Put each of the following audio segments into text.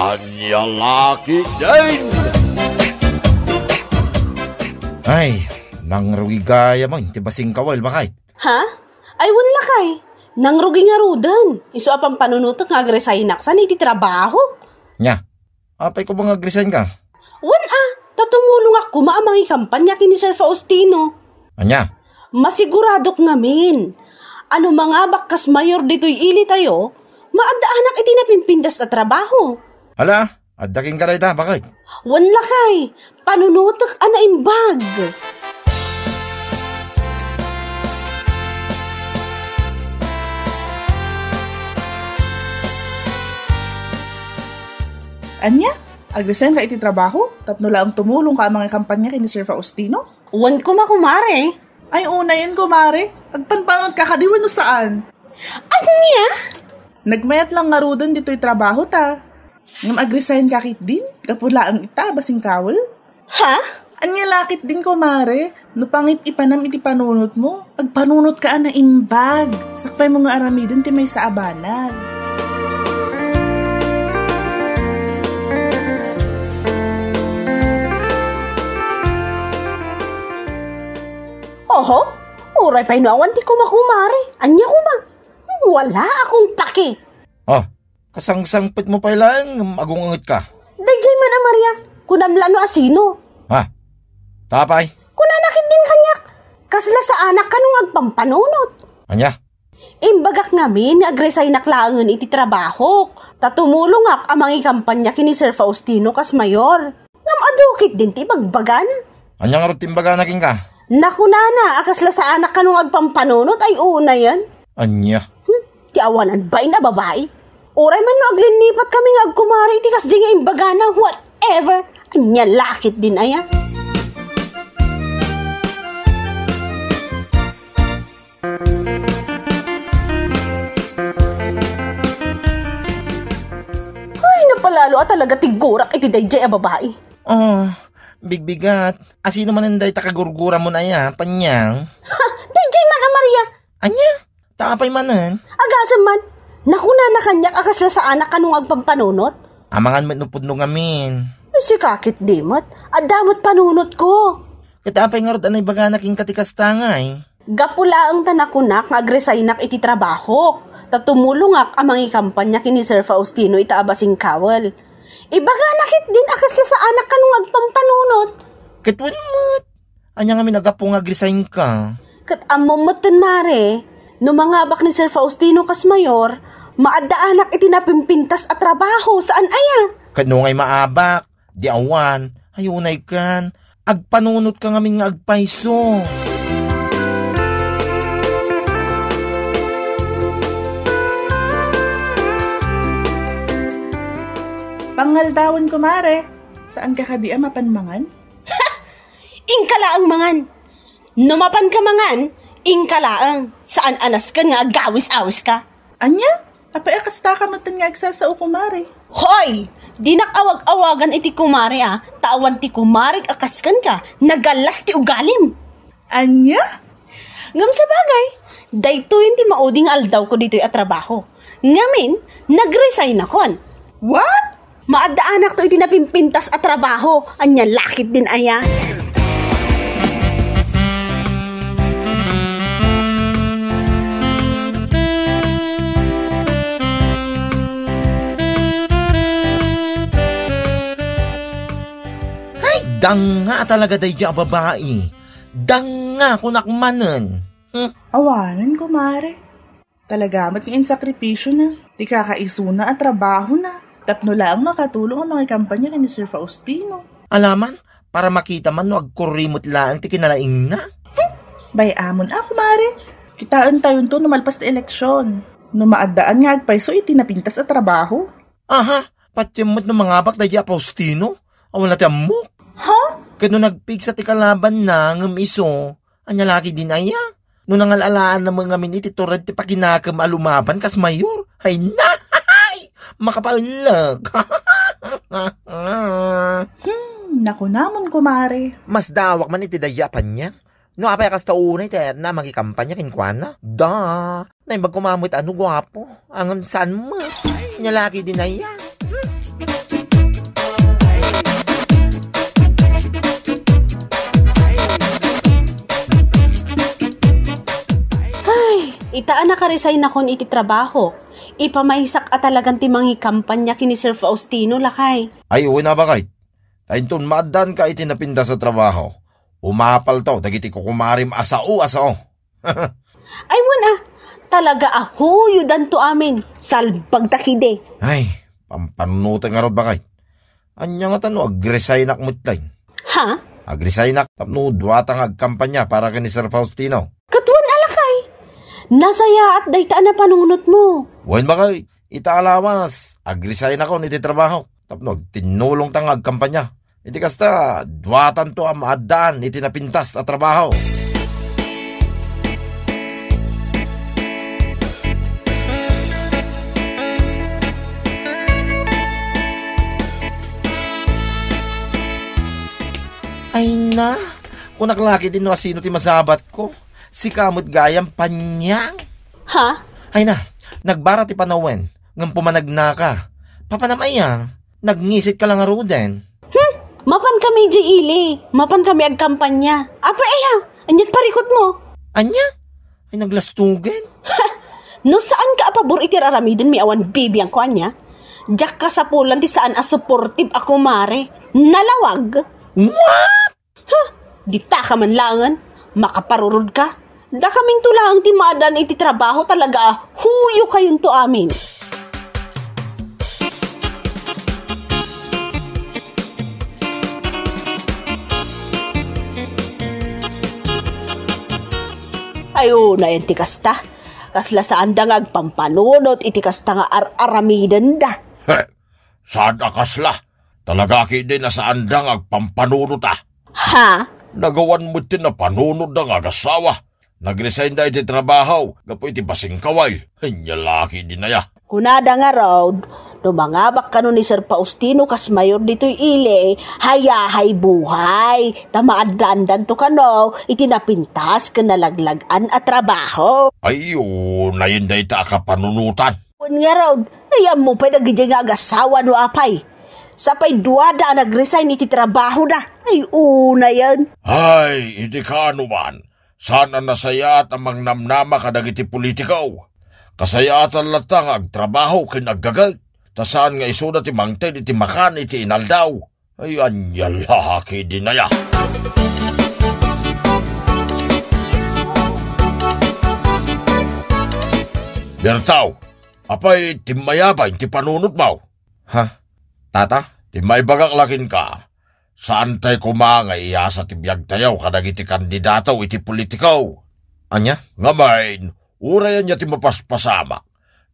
Anyang laki din! Ay, nang rugi gaya mo, hindi basing kawal bakay. Ha? Ay, wala kay. Nang rugi nga rudan. Iso apang panunutang nga agresay naksan iti trabaho. Nya, apay ko bang agresan ka? Tatumulong ako maamangi kampanya kini Sir Faustino. Anya? Masiguradok ngamin. Ano mga bakas mayor dito'y ili tayo, maadaanak iti napimpindas sa trabaho. Hala, adaking kalay ta, bakay? Wala kay, panunutak ana imbag. Anya? Agresen ka iti trabaho? Tapno lang tumulong ka ang mga kampanya kay ni Sir Faustino? Wan ko makumare. Ay, una yan, kumare. Agpanpangot ka kadiwan no saan? Anya? Nagmayat lang nga rudan dito'y trabaho ta. Ngam agresahin ka kit din? Kapula ang ita, basing kawal? Ha? Anya lakit din, kumare. No pangit ipanam iti panunot mo. Agpanunot ka na imbag. Sakpay mo nga aramidon ti may sa abanag. Oho, uray pa'y nawan ti kumakumare. Anya kuma? Wala akong paki. Oh, kasangsangpit mo pa lang, magungangot ka. Dayjay man a Maria, kunamlano asino. Ha? Tapay? Kunanakit din kanyak. Kasla sa anak kanong agpampanunot. Anya? Imbagak ngamin nga agresay naklaangan iti trabaho. Tatumulong ak amangi kampanya kini Sir Faustino kas mayor. Ngam adukit din ti bagbagana. Anya nga rutin baga naging ka? Naku nana, akasla sa anak kanong agpampanunot ay una yan. Anya? Ti awanan ba na babae? Oray man no aglinipat kami nga agkumari iti kas di nga imbagana whatever. Anya lakit din aya. Ay, napalalo talaga tigurak iti dayjay a babae. Oh, bigbigat. Asino man ang day takagurgura mo na ya, panyang? Ha, dayjay man a Maria. Anya? Tapay manan? Agasam man. Nakuna na kanyak akasla sa anak kanong agpampanunot. Amangan matnupod no ngamin. Si kakit dimot, adamot panunot ko. Katapay nga rod anay baga naking katikastangay. Gapula ang tanakunak nga agresay nak iti trabaho. Tatumulong ak amangi kampanya kini Sir Faustino itaabasing kawal. Ibaga nakit din akasla sa anak kanong agpampanunot. Katwan mat. Anya nga minagapong agresain ka. Kat amomatan mare, no mga abak ni Sir Faustino kas mayor, maadaanak iti napimpintas at trabaho saan aya? Kano ngay maabak, di awan, ayunay kan, agpanunot ka ngamin nga agpaiso. Pangaldawan, kumare. Saan ka kadi mapanmangan? Ingkalaang mangan. Numapan ka mangan, ingkalaang. Saan anas ka nga agawis-awis ka? Anya? Apay akasta ka matan nga agsasao, kumare. Hoy! Di nakawag-awagan iti kumari tawan ti kumarig akaskan ka, nagalas ti ugalim. Anya? Ngam sa bagay, dayto hindi mauding aldaw ko dito'y atrabaho. Ngamin, nag-resign akon. What? Maadaanak to iti napimpintas at trabaho, anya lakit din aya. Danga talaga day ang babae. Danga kunakmanan. Awanan, kumare. Talaga mat yung sakripisyo na. Di kakaisuna at trabaho na. Tapno lang makatulong ang mga kampanya ni Sir Faustino. Alaman, para makita man no agkurimot lang ti kinalaing na. Bayamon ako, mare. Kitaan tayo to numalpas na eleksyon. Numaadaan nga agpaiso itinapintas at trabaho. Aha, patyamot ng mga bak day Faustino. Awan natin amok. Ha? Kano nagpig sa tikalaban na ng iso, anya laki din aya. No nangalalaan na mga miniti turad ti pakinakam alumaban kas mayor. Hay na! Makapalag! Naku namon, kumare. Mas dawak man iti dayapan niya. No apay kas taunay tayo na magikampanya kinkwana. Da! Naimbag kumamit ano gwapo. Ang saan mo? Anya laki din aya. Itaan nakaresign na kon iti trabaho. Ipamaisak at talagang timangi kampanya kini Sir Faustino lakay. Ay, uwi na ba kahit? Tainton maadan ka iti napinda sa trabaho. Umapal to, dagiti ko kumarim asao. Ay wala, talaga ahuyudan to amin. Salbag takide. Ay, pampanunutan nga ron ba kahit? Anya nga tano, agresign akmutlay. Ha? Agresign ak, tapno duwatang agkampanya para kini Sir Faustino. Katuan alakay. Nasaya at daytaan na panungunot mo. Wen ba kay? Itaalawas, agresign ako niti trabaho. Tapno, tinulong tang agkampanya. Iti kasta, duwatan to ang maadaan iti napintas at trabaho. Ay na, kung naklaki din no asino ti masabat ko, si kamot gayang panyang. Ha? Ay na, nagbara ti panawen, ng pumanagna ka. Papanamaya, nagngisit ka lang aruden. Mapan kami di ili. Mapan kami agkampanya. Apa anyat parikot mo. Anya? Ay naglastugen. No saan ka apabor iti aramidin mi awan bibiyang ko anya? Diyak ka sa pulan ti saan supportive ako mare. Nalawag. What? Di ta ka man langan. Makaparurod ka. Da kaming tulang ti maadan iti trabaho talaga. Huyo kayon to amin. Ayo na yan ti kasta. Kasla saan da nga agpampanunot iti kasta nga aramidan da. Saan akasla? Talaga din na saan dang agpampanunod Ha? Nagawan mo tin na panunod ng agasawa. Nagresign da iti trabaho. Gapo iti basing kawal. Nyalaki din na ya. Kunada nga raw, dumangabak ka ni Sir Faustino kas mayor dito'y ili, hayahay buhay. Tamaaddandan to kano, itinapintas ka nalaglagan at trabaho. Ayo, nayin da ita akapanunutan. Kun nga raw, ayam mo pa nagiging agasawa no apay. Sapay duwada nagresign iti trabaho na. Ay, una yan. Ay, iti ka anuman. Sana nasayat amang namnama ka dagiti politikaw. Kasayatan latang agtrabaho kinagagal. Tasaan nga isuda ti mangted iti makan iti inaldaw. Ay, anyalaki din na ya. Bertaw, apay timayabay ti panunot mo. Ha? Tata? Timay bagak lakin ka. Saan tay kumanga iya sa tibiyag tayaw kadag iti kandidato iti politikaw. Anya? Ngamain, urayan niya ti mapaspasama.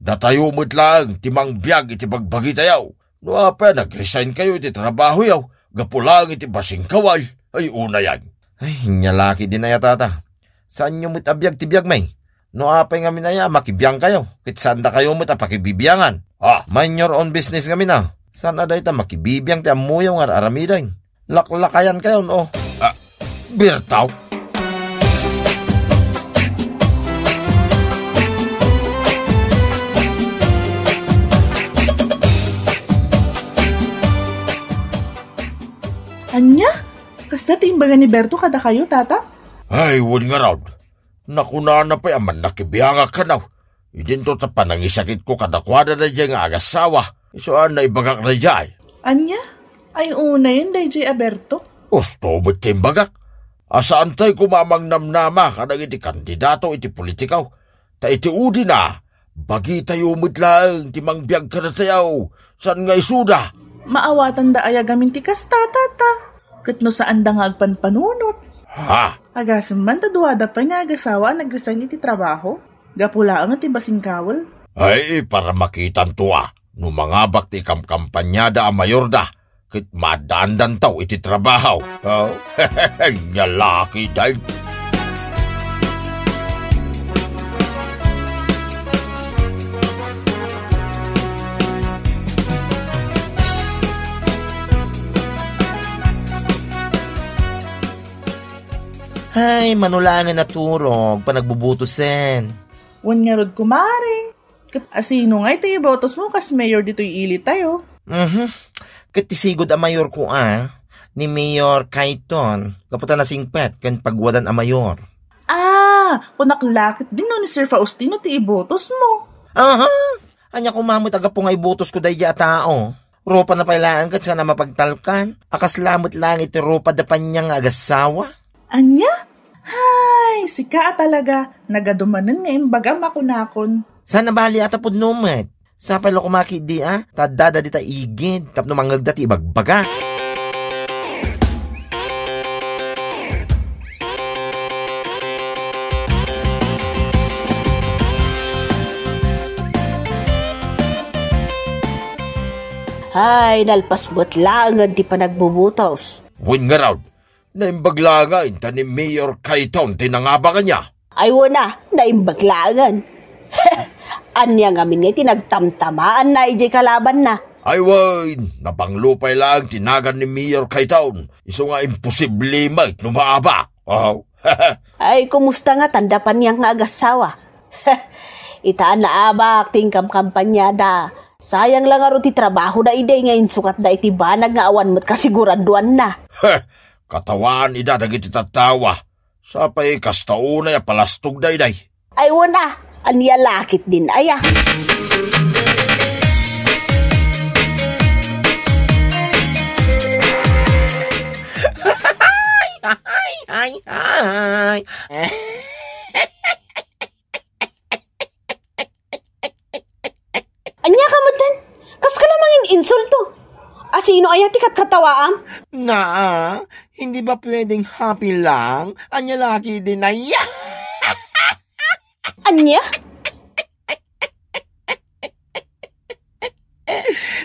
Natayo mo't lang timang biyag iti bagbagi tayaw. No apa, nag-resign kayo iti trabaho yaw. Gapulang iti basing kawal. Ay una yan. Ay, nyalaki din na ya tata. Saan nyo mo't abiyag ti biyag may? No apay nga minaya, makibiyang kayo. Kit saan da kayo mo't apakibibiyangan. Mind your own business nga mina. Saan na da ita makibibiyang ti amuyaw nga aramiday. Laklakayan kayo no. Bertaw. Anya? Kasta timbagan ni Berto kada kayo, tata? Ay, wun nga raw. Nakuna na pa yaman nakibiyanga ka na. Idinto ta pa nangisakit ko kadakwada na dyan nga agasawa. Isuan na ibagak na dyan. Anya? Ay una yun, DJ Aberto. Gusto mo't timbagak. Asaan tayo kumamang namnama ka iti kandidato iti politikaw. Ta iti udi na. Bagi tayo mo't lang timang biyag ka na tayaw. Saan nga isuda? Maawatan da ayagamin ti kasta, tata. Katno saan da nga agpanpanunot. Ha? Agasam man taduwada pa nga agasawa nag-resign iti trabaho. Gapula ang iti basing kawal. Ay, para makitan tuwa. No mga bakti kampanyada ang mayor da. Kit madandan taw iti trabaho. Nyalaki dahil. Ay, manulangan na turog, panagbubutusin. Wan nga rod kumare. Kat asino nga iti botos mo kas mayor dito'y ili tayo. Katisigod ang mayor ko ni Mayor Kaiton, kaputan na singpet, kan pagwadan ang mayor. kunaklakit din no ni Sir Faustino ti ibotos mo. Aha! Anya kumamot aga po nga ibotos ko dahi tao. Ropa na pailaan kat sana mapagtalkan. Akas lamot lang iti ropa da panya nga agasawa. Anya? Hay, sika talaga. Nagadumanan nga imbaga makunakon. Sana bali ata po numet. Sa pala kumaki di tadada di ta igid. Tapno mangagda ti ibagbaga. Ay, nalpasbot lang ang di pa nagbubutos. Win nga raw, naimbaglagan ta ni Mayor Kaiton tinangabagan niya. Ay wala, naimbaglagan. Anya nga miniti nagtamtamaan na ijay kalaban na. Ay wain, napanglupay lang tinagan ni Mayor Kaiton. Iso nga imposible mait numaaba. Oh. Ay, kumusta nga tandapan niyang nga agasawa? Itaan na abak, tingkam kampanyada. Sayang lang aro ti trabaho na iday ngayon sukat da iti banag nga awan mo't kasiguraduan na. Katawan ida dagiti tatawa. Sapay kastaunay palastog dayday. Ay wala, aniya lakit din aya. Ay. Anya ka matan? Kas ka lamangin insulto. Asino aya ti katkatawaam? Hindi ba pwedeng happy lang? Anya laki din aya. Anya?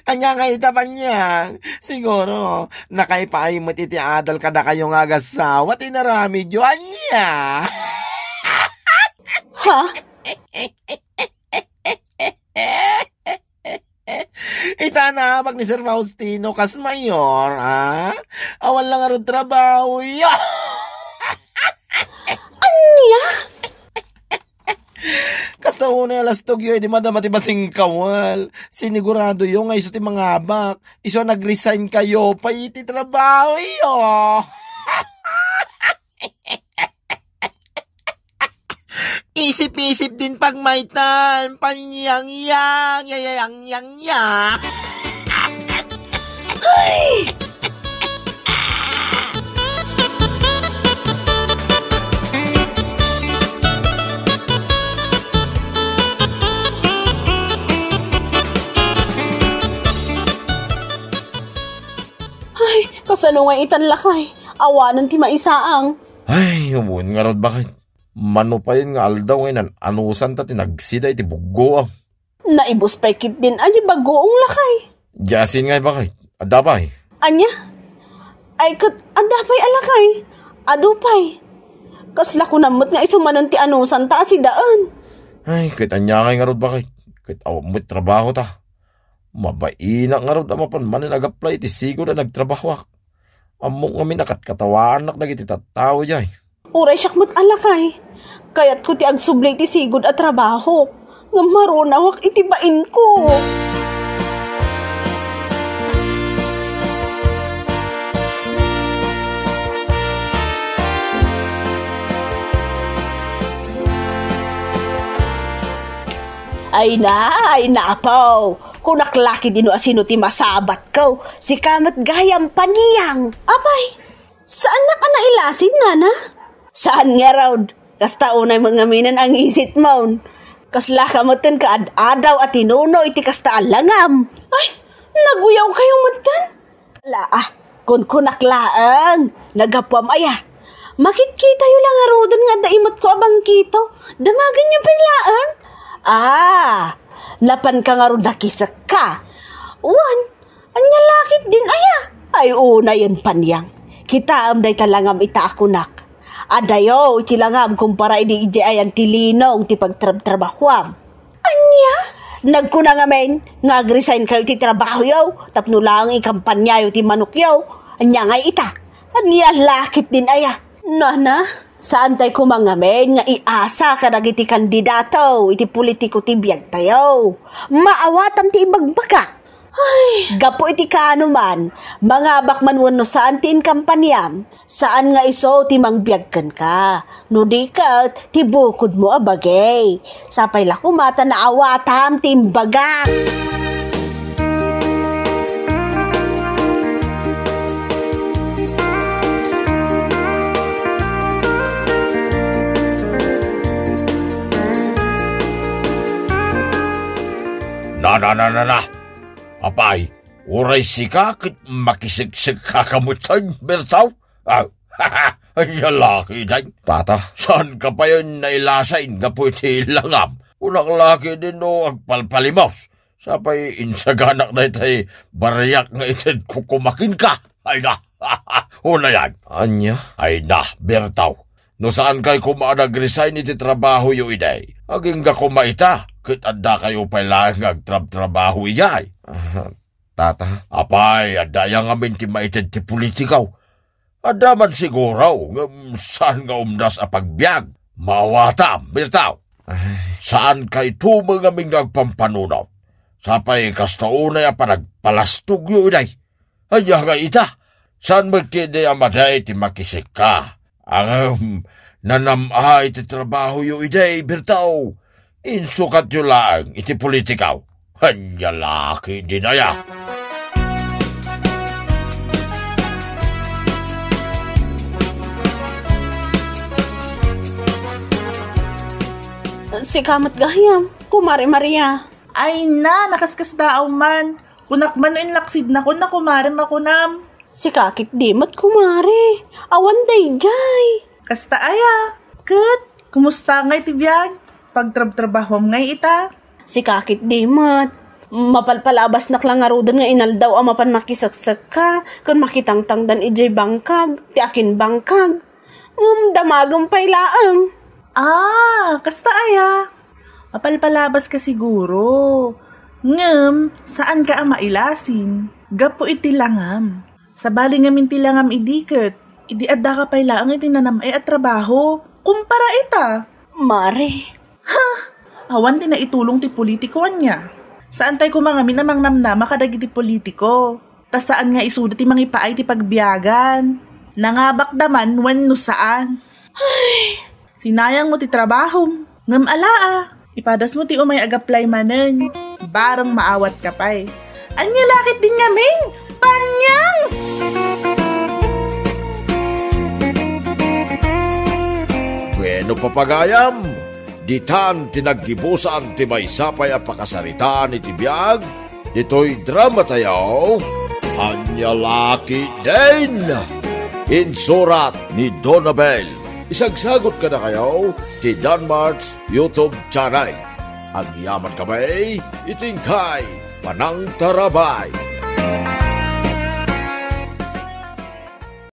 Anya nga itapan niya. Siguro, nakaipaay mo titi adal ka na kayong agasawa, tinarami diyo anya. Ha? Itanabag ni Sir Faustino kas mayor, awan lang arod trabaho, Anya? Kasta una alastog yun, di madama ti basing kawal. Sinigurado yun, nga iso ti mga abak. Iso nag-resign kayo, pa iti trabaho yun. Isip-isip din pag may time, panyang-yang, yayang-yang-yang. Ay! Kasano nga itanlakay, awanan ti maisaang. Ay, umuun nga rod bakit? Mano pa yun nga aldaw ngayon, anusan ta tinagsiday ti bugo. Naibos pa kit din aji bagoong lakay. Jasin nga bakit? Adapay. Anya? Ay kat, adapay alakay. Adupay. Kasla ko namot nga isumanon ti anusan ta asidaan. Ay, kahit anya nga rod bakit? Kahit awamot trabaho ta. Mabaina nga rod amapan manin nag-apply ti sigo na nagtrabahwak. Among kami nakatkatawaan nak nagiti tattao jay. Uray siyak mo't alakay. Kaya't ko ti agsublay ti sigod at trabaho. Nga marunawak itibain ko. Ay na apaw. Kunaklaki dino asino ti masabat ko. Si kamat gayam paniyang. Apay, saan na ka nailasin, nana? Saan nga raw? Kasta unay mga minan ang isit mo. Kasla ka matan ka adaw at inuno iti kasta alangam. Ay, naguyaw kayo matan? Kun kunaklaan. Nagapwam aya. Makikita yu lang arodan nga daimot ko abang kito. Damagan niyo pailaan. Napan ka nga ron nakisak ka. Wan, anya lakit din aya. Ay una yan panyang. Kita am day talangam ita akunak. Adayo, itilangam kumpara ini ije ayan tilinong ti pagtrabahwam. Anya? Nagkuna nga men, nag-resign kayo ti trabaho yaw, tapno lang ikampanya yo ti manok yaw. Anya nga ita. Anya lakit din aya. Nana? Saan tayo kumangamen nga iasa ka iti kandidato, iti politiko ti biyag tayo. Maawatam ti ibagbaga. Gapo iti kano man, mga bakmanwan no saan tin kampanyam, saan nga iso ti mangbiagkan ka. No di ka, ti bukod mo abagay. Sapay lako mata na awatam timbagak. Na. Apay, uray sika kit makisigsig kakamutan, Bertaw? Ay, lalaki din. Tata, Saan ka pa yun nailasain nga po iti langam? Unang laki din no agpalpalimos. Sapay insaganak na itay barayak nga itid kukumakin ka. Ay na, una yan. anya? Ay na, Bertaw. No saan kay kumaanag-resign iti trabaho yu iday? Aging ga kumaita, kit adda kayo pala agtrab-trabaho iyay. Tata, Apay, adda yang amin ti maitid ti politikaw. Adda man siguraw, saan nga umdas a pagbiag? Mawatam, Bertaw. Saan kay tumang aming agpampanunaw? Sapay kastaunay a panagpalastog yu iday. Anya nga ita, saan magkide amaday ti makisik ka? Ang nanamay iti trabaho yu iday, Bertaw. Insukat yu lang iti politikaw. Hanya laki din aya. Si kamat gahiyam, kumare Maria. Ay na, nakaskas daaw man. Kunakman no inlaksid na ko na kumare makunam. Si kakit dimot kumare, awan day jay. Kasta aya. Kat, kumusta ngay tibiyag? Pagtrab-trabahom ngay ita. Si kakit dimot, mapalpalabas naklangaro doon nga inaldaw ang mapan makisaksak ka, kung makitangtangdan ijay bangkag, ti akin bangkag. Damagong pailaang. Kasta aya. Mapalpalabas ka siguro. Ngem, saan ka ang mailasin? Gapo iti langam. Sa bali ngamin ti langam idiket. Idi adda ka pailaang iti nanamay at trabaho. Kumpara ita. Mare, Awan din na itulong ti politiko niya. Saan tayo kumangamin namang namnama kadag iti politiko? Tas saan nga isuda ti mangipaay ti pagbiyagan? Nangabak daman wan no saan. Sinayang mo ti trabaho. Ngam alaa. Ipadas mo ti umay agaplay manen. Barang maawat ka pa'y. Anya lakit din ngaming. Panyang! Bueno papagayam, ditan tinaggibusan ti may sapay a pakasaritaan iti biyag, dito'y drama tayo, Anya laki din! Insurat ni Donabel. Isagsagot ka na kayo ti Danmarks YouTube channel. Ang yaman kamay, itingkay, panang tarabay.